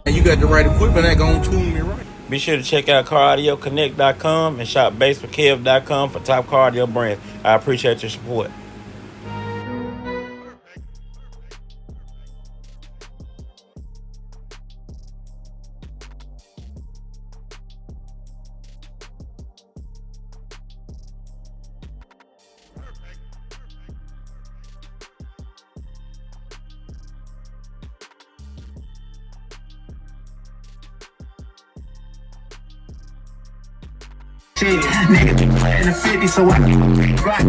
And you got the right equipment that gonna tune me right. Be sure to check out CarAudioConnect.com and shop BASSWITHKEV.com for top car audio brands. I appreciate your support. Shit, nigga be playing the 50, so I can rock.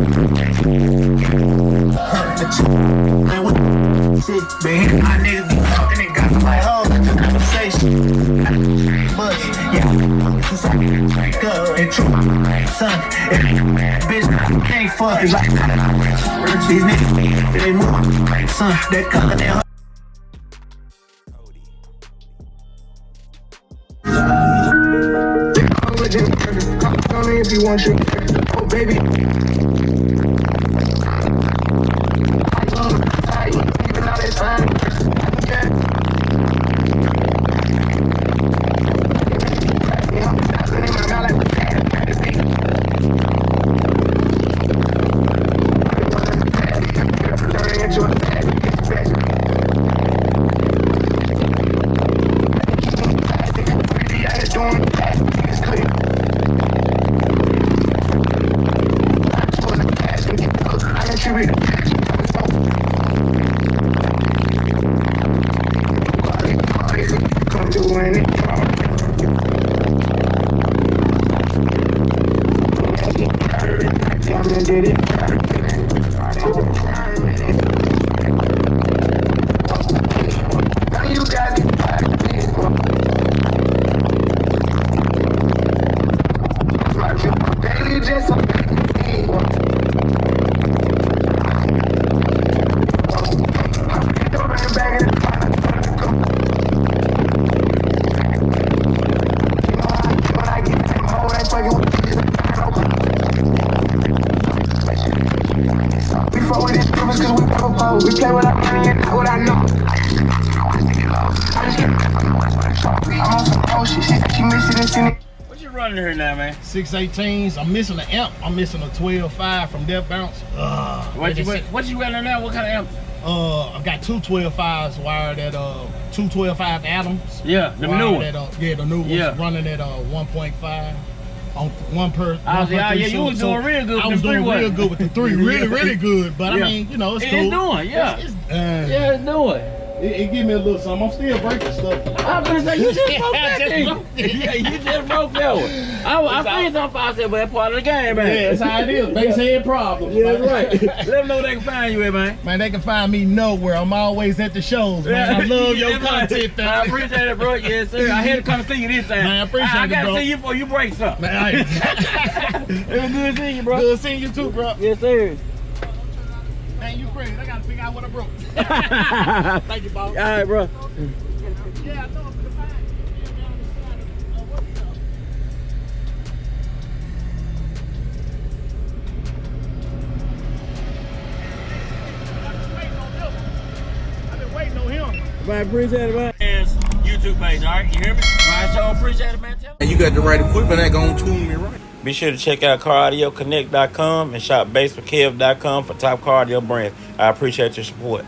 Shit, man, my niggas be talking and got my whole conversation. But, yeah, since I can break up and true, son, it ain't mad, bitch, I can't fuck it like that. These niggas, they move, son, that color, they if you want your oh baby. Even though they fine. We play with our money and not what I know. I'm on some old shit. She missing this in it. What you running here now, man? 618s. I'm missing an amp. I'm missing a 12.5 from Death Bounce. What you running now? What kind of amp? I've got two 12.5s wired at two 12.5 Adams. Yeah, the new one. Yeah, the new ones running at 1.5. On one per. Yeah, you was doing real good. I was doing real good with the 3, really good. But I mean, you know, it's cool. It's doing, yeah, it's doing. It give me a little something. I'm still breaking stuff. I was gonna say you just broke that thing. Yeah, you just broke that one. I seen something. I said, "Well, that's part of the game, man." Yeah, that's how it is. Base head problems. Yeah, that's right. Let them know they can find you at, man. Man, they can find me nowhere. I'm always at the shows, man. I love your content, man. I appreciate it, bro. Yes, sir. I had to come see you this time. Man, I appreciate it, bro. I gotta see you before you break something. Man, it was good seeing you, bro. Good seeing you too, bro. Yes, sir. Man, you crazy. I gotta figure out what I broke. Thank you, boss. All right, bro. Yeah, I know I'm gonna find you. I've been waiting on him. Man, appreciate it, man. YouTube page, all right? You hear me? I so appreciate it, man. And you got the right equipment that gonna tune me right. Be sure to check out CarAudioConnect.com and shop BASSWITHKEV.com for top car audio brands. I appreciate your support.